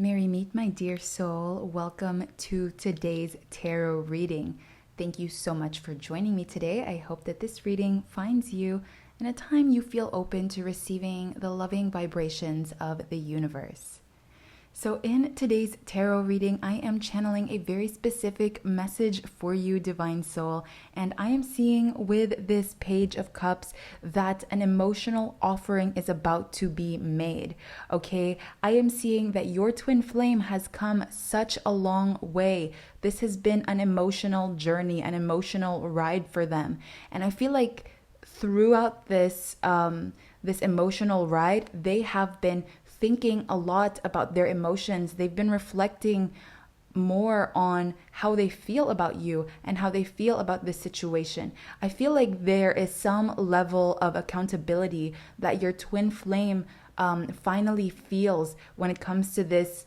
Merry meet, my dear soul. Welcome to today's tarot reading. Thank you so much for joining me today. I hope that this reading finds you in a time you feel open to receiving the loving vibrations of the universe. So in today's tarot reading, I am channeling a very specific message for you, divine soul, and I am seeing with this Page of Cups that an emotional offering is about to be made, okay? I am seeing that your twin flame has come such a long way. This has been an emotional journey, an emotional ride for them, and I feel like throughout this emotional ride, they have been thinking a lot about their emotions. They've been reflecting more on how they feel about you and how they feel about this situation. I feel like there is some level of accountability that your twin flame finally feels when it comes to this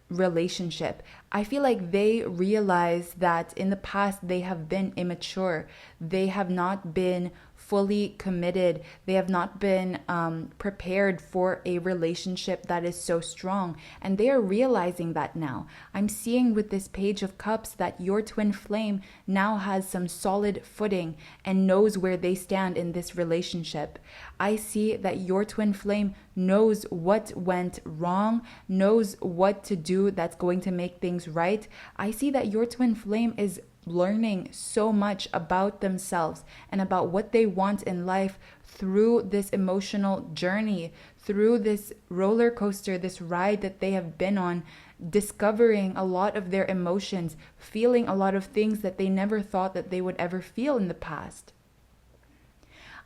relationship. I feel like they realize that in the past they have been immature. They have not been fully committed. They have not been prepared for a relationship that is so strong. And they are realizing that now. I'm seeing with this Page of Cups that your twin flame now has some solid footing and knows where they stand in this relationship. I see that your twin flame knows what went wrong, knows what to do that's going to make things right. I see that your twin flame is learning so much about themselves and about what they want in life through this emotional journey, through this roller coaster, this ride that they have been on, discovering a lot of their emotions, feeling a lot of things that they never thought that they would ever feel in the past.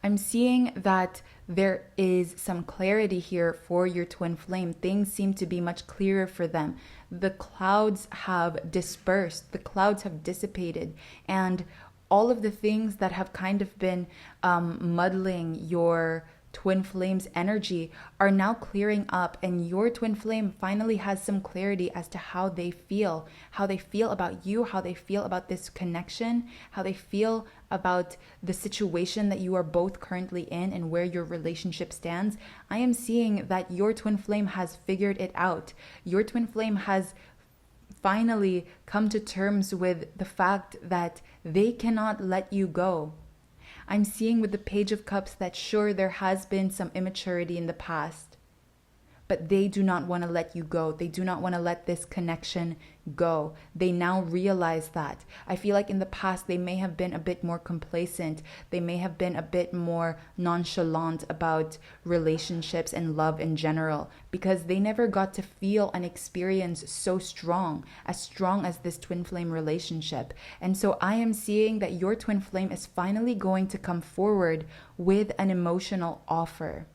I'm seeing that there is some clarity here for your twin flame. Things seem to be much clearer for them. The clouds have dispersed, the clouds have dissipated, and all of the things that have kind of been muddling your twin flame's energy are now clearing up, and your twin flame finally has some clarity as to how they feel about you, how they feel about this connection, how they feel about the situation that you are both currently in and where your relationship stands. I am seeing that your twin flame has figured it out. Your twin flame has finally come to terms with the fact that they cannot let you go. I'm seeing with the Page of Cups that sure, there has been some immaturity in the past, but they do not want to let you go. They do not want to let this connection go. They now realize that. I feel like in the past they may have been a bit more complacent. They may have been a bit more nonchalant about relationships and love in general because they never got to feel and experience so strong as this twin flame relationship. And so I am seeing that your twin flame is finally going to come forward with an emotional offer.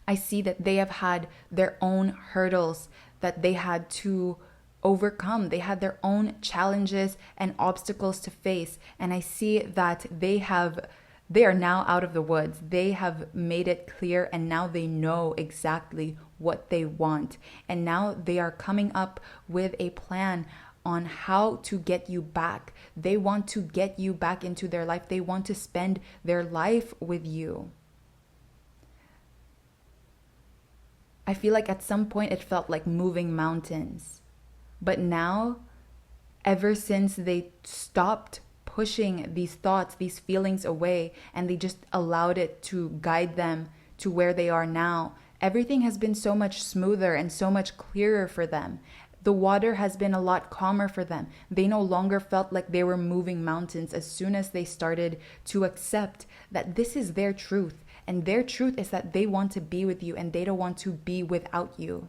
I see that they have had their own hurdles that they had to overcome. They had their own challenges and obstacles to face. And I see that they are now out of the woods. They have made it clear, and now they know exactly what they want. And now they are coming up with a plan on how to get you back. They want to get you back into their life. They want to spend their life with you. I feel like at some point it felt like moving mountains. But now, ever since they stopped pushing these thoughts, these feelings away, and they just allowed it to guide them to where they are now, everything has been so much smoother and so much clearer for them. The water has been a lot calmer for them. They no longer felt like they were moving mountains as soon as they started to accept that this is their truth. And their truth is that they want to be with you and they don't want to be without you.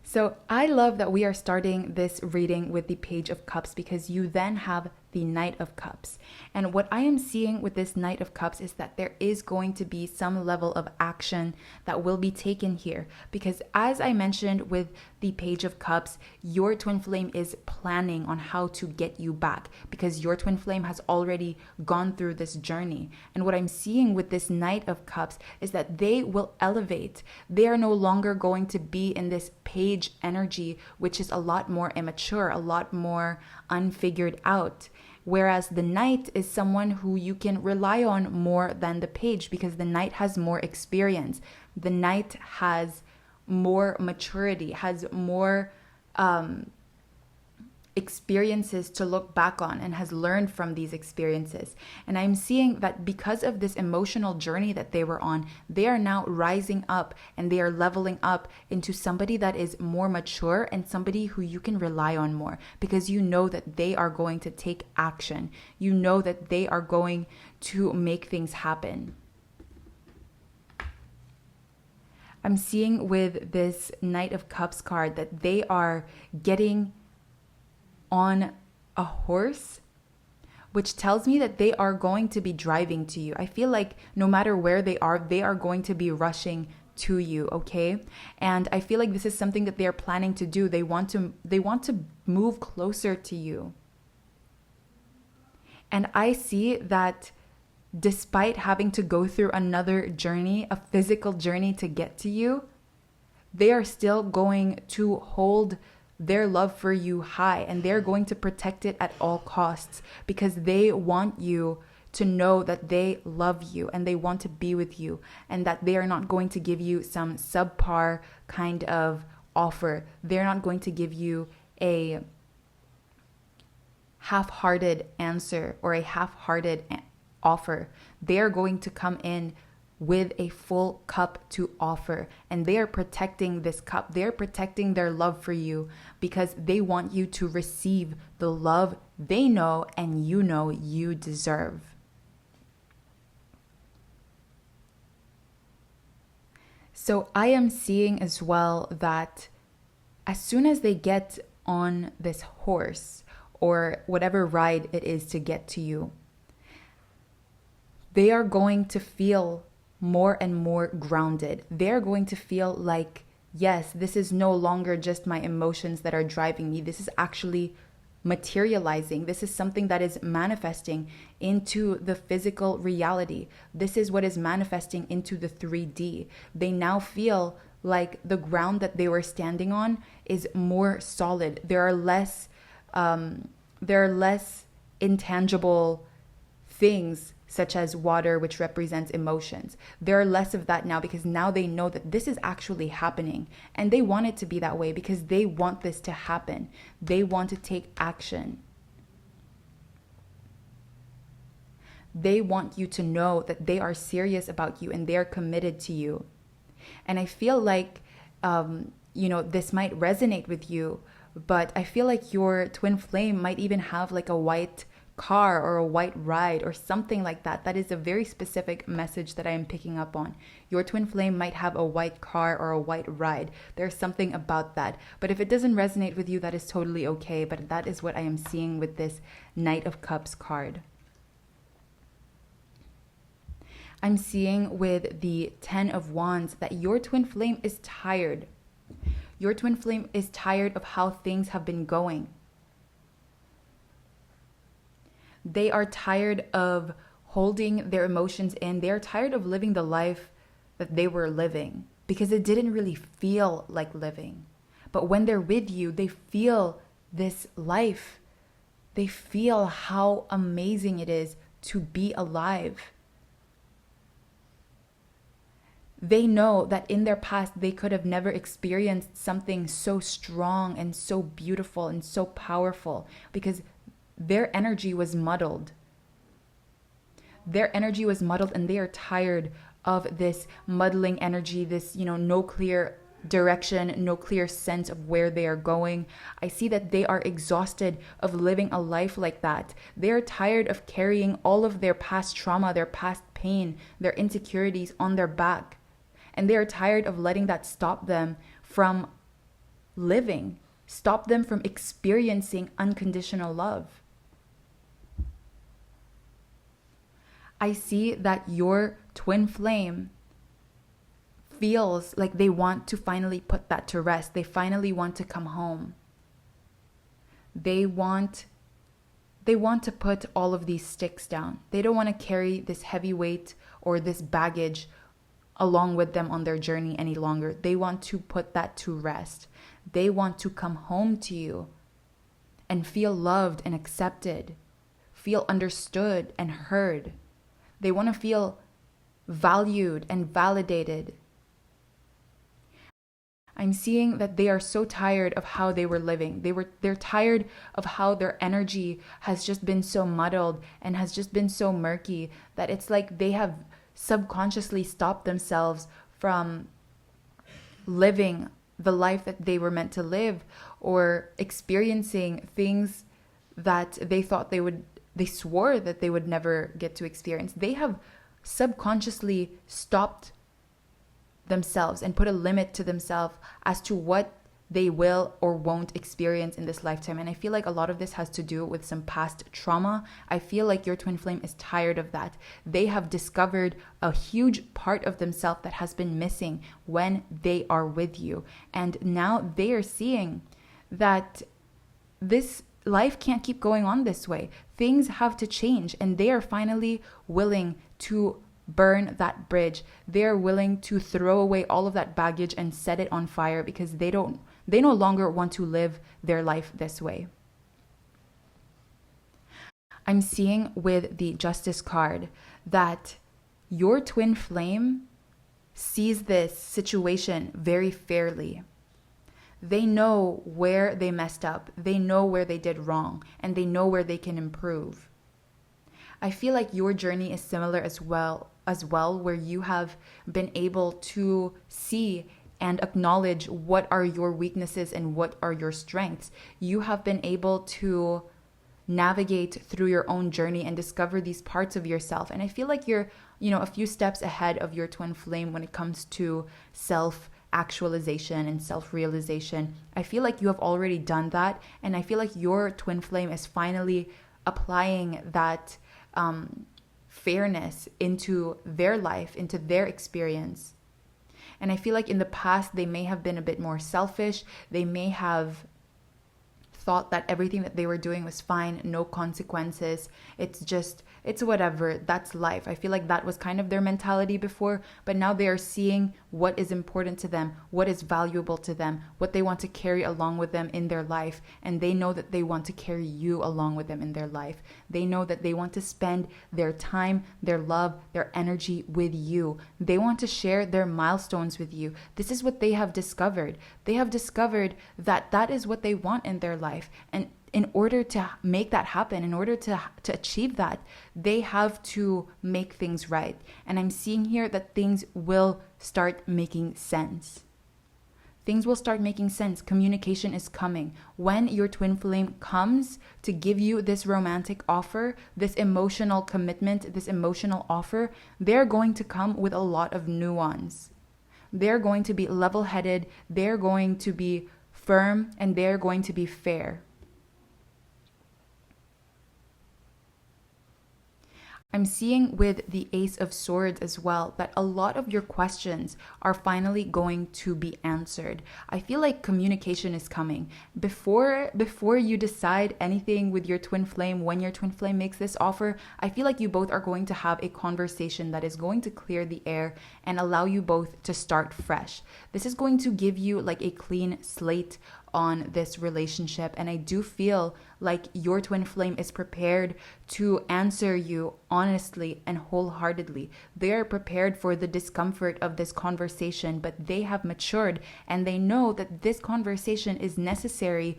So I love that we are starting this reading with the Page of Cups because you then have the Knight of Cups. And what I am seeing with this Knight of Cups is that there is going to be some level of action that will be taken here. Because as I mentioned with the Page of Cups, your twin flame is planning on how to get you back because your twin flame has already gone through this journey. And what I'm seeing with this Knight of Cups is that they will elevate. They are no longer going to be in this page energy, which is a lot more immature, a lot more unfigured out. Whereas the Knight is someone who you can rely on more than the Page, because the Knight has more experience. The Knight has more maturity, has more experiences to look back on, and has learned from these experiences. And I'm seeing that because of this emotional journey that they were on, they are now rising up and they are leveling up into somebody that is more mature and somebody who you can rely on more, because you know that they are going to take action. You know that they are going to make things happen. I'm seeing with this Knight of Cups card that they are getting on a horse, which tells me that they are going to be driving to you. I feel like no matter where they are going to be rushing to you, okay? And I feel like this is something that they're planning to do. They want to move closer to you. And I see that despite having to go through another journey, a physical journey to get to you, they are still going to hold their love for you high, and they're going to protect it at all costs, because they want you to know that they love you and they want to be with you, and that they are not going to give you some subpar kind of offer. They're not going to give you a half-hearted answer or a half-hearted offer. They are going to come in with a full cup to offer, and they are protecting this cup. They're protecting their love for you because they want you to receive the love they know and you know you deserve. So I am seeing as well that as soon as they get on this horse or whatever ride it is to get to you, they are going to feel more and more grounded. They're going to feel like, yes, this is no longer just my emotions that are driving me. This is actually materializing. This is something that is manifesting into the physical reality. This is what is manifesting into the 3D. They now feel like the ground that they were standing on is more solid. There are less intangible things such as water, which represents emotions. There are less of that now, because now they know that this is actually happening, and they want it to be that way because they want this to happen. They want to take action. They want you to know that they are serious about you and they are committed to you. And I feel like, this might resonate with you, but I feel like your twin flame might even have like a white car or a white ride or something like that. That is a very specific message that I am picking up on. Your twin flame might have a white car or a white ride. There's something about that. But if it doesn't resonate with you, that is totally okay. But that is what I am seeing with this Knight of Cups card. I'm seeing with the 10 of Wands that your twin flame is tired. Your twin flame is tired of how things have been going. They are tired of holding their emotions in. They are tired of living the life that they were living because it didn't really feel like living. But when they're with you, they feel this life. They feel how amazing it is to be alive. They know that in their past, they could have never experienced something so strong and so beautiful and so powerful because their energy was muddled. Their energy was muddled, and they are tired of this muddling energy, this, no clear direction, no clear sense of where they are going. I see that they are exhausted of living a life like that. They are tired of carrying all of their past trauma, their past pain, their insecurities on their back. And they are tired of letting that stop them from living, stop them from experiencing unconditional love. I see that your twin flame feels like they want to finally put that to rest. They finally want to come home. They want to put all of these sticks down. They don't want to carry this heavy weight or this baggage along with them on their journey any longer. They want to put that to rest. They want to come home to you and feel loved and accepted. feel understood and heard. They want to feel valued and validated. I'm seeing that they are so tired of how they were living. They're tired of how their energy has just been so muddled and has just been so murky that it's like they have subconsciously stopped themselves from living the life that they were meant to live, or experiencing things that they thought they swore that they would never get to experience. They have subconsciously stopped themselves and put a limit to themselves as to what they will or won't experience in this lifetime. And I feel like a lot of this has to do with some past trauma. I feel like your twin flame is tired of that. They have discovered a huge part of themselves that has been missing when they are with you. And now they are seeing that this life can't keep going on this way. Things have to change, and they are finally willing to burn that bridge. They're willing to throw away all of that baggage and set it on fire, because they no longer want to live their life this way. I'm seeing with the Justice card that your twin flame sees this situation very fairly. They know where they messed up. They know where they did wrong, and they know where they can improve. I feel like your journey is similar as well, where you have been able to see and acknowledge what are your weaknesses and what are your strengths. You have been able to navigate through your own journey and discover these parts of yourself. And I feel like you're, a few steps ahead of your twin flame when it comes to self-actualization and self-realization. I feel like you have already done that. And I feel like your twin flame is finally applying that fairness into their life, into their experience. And I feel like in the past, they may have been a bit more selfish. They may have thought that everything that they were doing was fine, no consequences. It's whatever, that's life. I feel like that was kind of their mentality before, but now they are seeing what is important to them, what is valuable to them, what they want to carry along with them in their life. And they know that they want to carry you along with them in their life. They know that they want to spend their time, their love, their energy with you. They want to share their milestones with you. This is what they have discovered. They have discovered that that is what they want in their life. And in order to make that happen, in order to achieve that, they have to make things right. And I'm seeing here that things will start making sense. Things will start making sense. Communication is coming. When your twin flame comes to give you this romantic offer, this emotional commitment, this emotional offer, they're going to come with a lot of nuance. They're going to be level-headed, they're going to be firm, and they're going to be fair. I'm seeing with the Ace of Swords as well that a lot of your questions are finally going to be answered. I feel like communication is coming. Before you decide anything with your twin flame, when your twin flame makes this offer, I feel like you both are going to have a conversation that is going to clear the air and allow you both to start fresh. This is going to give you like a clean slate on this relationship, and I do feel like your twin flame is prepared to answer you honestly and wholeheartedly. They are prepared for the discomfort of this conversation, but they have matured and they know that this conversation is necessary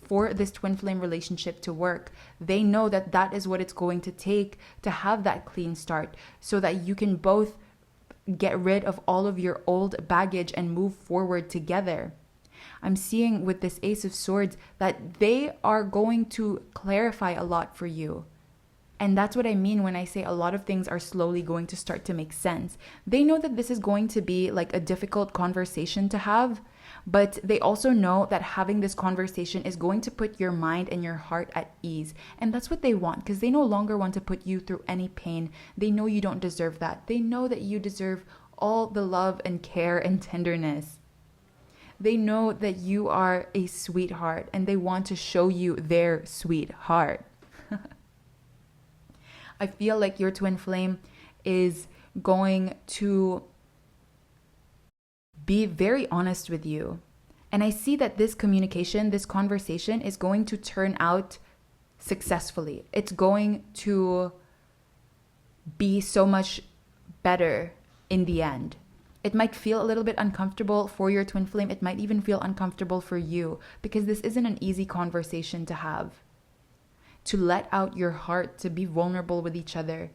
for this twin flame relationship to work. They know that that is what it's going to take to have that clean start, so that you can both get rid of all of your old baggage and move forward together. I'm seeing with this Ace of Swords that they are going to clarify a lot for you. And that's what I mean when I say a lot of things are slowly going to start to make sense. They know that this is going to be like a difficult conversation to have, but they also know that having this conversation is going to put your mind and your heart at ease. And that's what they want, because they no longer want to put you through any pain. They know you don't deserve that. They know that you deserve all the love and care and tenderness. They know that you are a sweetheart, and they want to show you their sweetheart. I feel like your twin flame is going to be very honest with you. And I see that this communication, this conversation is going to turn out successfully. It's going to be so much better in the end. It might feel a little bit uncomfortable for your twin flame. It might even feel uncomfortable for you because this isn't an easy conversation to have. To let out your heart, to be vulnerable with each other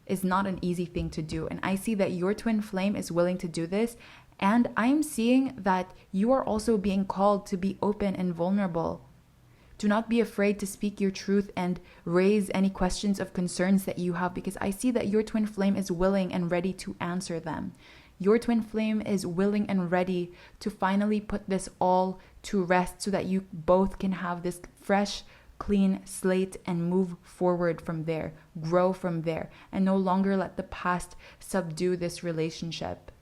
is not an easy thing to do. And I see that your twin flame is willing to do this. And I'm seeing that you are also being called to be open and vulnerable. Do not be afraid to speak your truth and raise any questions of concerns that you have, because I see that your twin flame is willing and ready to answer them. Your twin flame is willing and ready to finally put this all to rest so that you both can have this fresh, clean slate and move forward from there, grow from there, and no longer let the past subdue this relationship.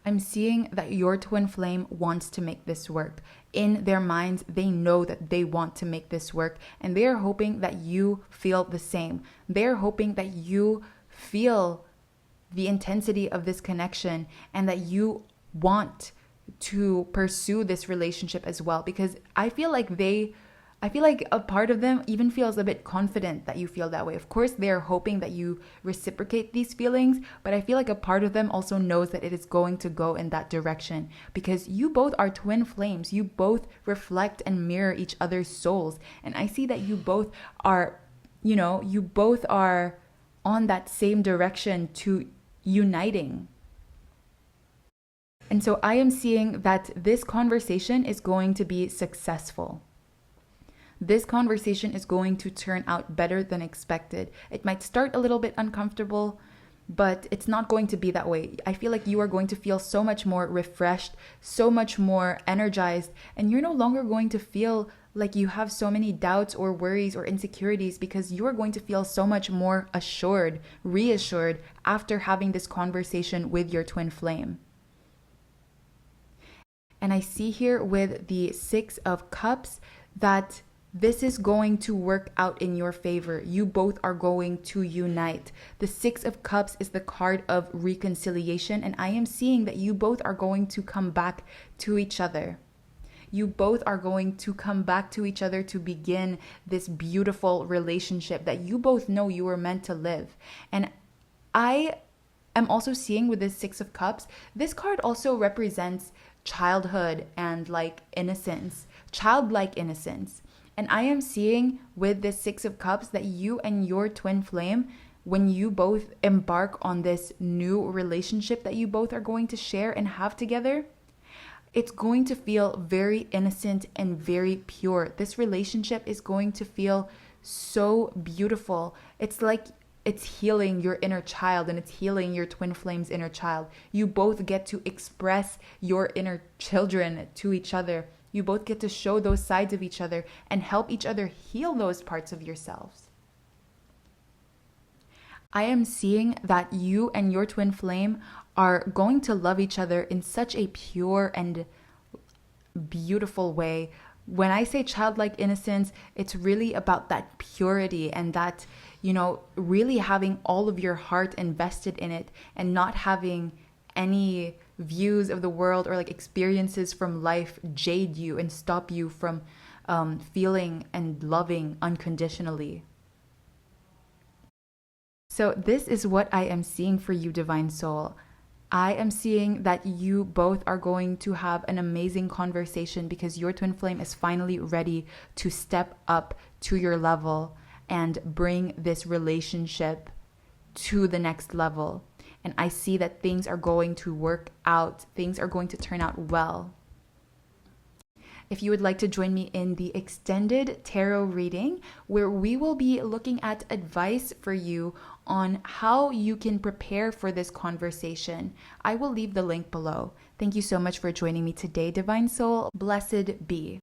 I'm seeing that your twin flame wants to make this work. In their minds, they know that they want to make this work, and they are hoping that you feel the same. They're hoping that you feel the intensity of this connection and that you want to pursue this relationship as well, because I feel like a part of them even feels a bit confident that you feel that way. Of course, they're hoping that you reciprocate these feelings, but I feel like a part of them also knows that it is going to go in that direction, because you both are twin flames. You both reflect and mirror each other's souls. And I see that you both are on that same direction to uniting. And so I am seeing that this conversation is going to be successful. This conversation is going to turn out better than expected. It might start a little bit uncomfortable, but it's not going to be that way. I feel like you are going to feel so much more refreshed, so much more energized, and you're no longer going to feel like you have so many doubts or worries or insecurities, because you are going to feel so much more assured, reassured after having this conversation with your twin flame. And I see here with the Six of Cups that this is going to work out in your favor. You both are going to unite. The Six of Cups is the card of reconciliation, and I am seeing that you both are going to come back to each other. You both are going to come back to each other to begin this beautiful relationship that you both know you were meant to live. And I am also seeing with this Six of Cups, this card also represents childhood and innocence, childlike innocence. And I am seeing with this Six of Cups that you and your twin flame, when you both embark on this new relationship that you both are going to share and have together, it's going to feel very innocent and very pure. This relationship is going to feel so beautiful. It's like it's healing your inner child, and it's healing your twin flame's inner child. You both get to express your inner children to each other. You both get to show those sides of each other and help each other heal those parts of yourselves. I am seeing that you and your twin flame are going to love each other in such a pure and beautiful way. When I say childlike innocence, it's really about that purity and that, really having all of your heart invested in it and not having any views of the world or experiences from life jade you and stop you from feeling and loving unconditionally. So this is what I am seeing for you, Divine Soul. I am seeing that you both are going to have an amazing conversation because your twin flame is finally ready to step up to your level and bring this relationship to the next level. And I see that things are going to work out. Things are going to turn out well. If you would like to join me in the extended tarot reading, where we will be looking at advice for you on how you can prepare for this conversation, I will leave the link below. Thank you so much for joining me today, Divine Soul. Blessed be.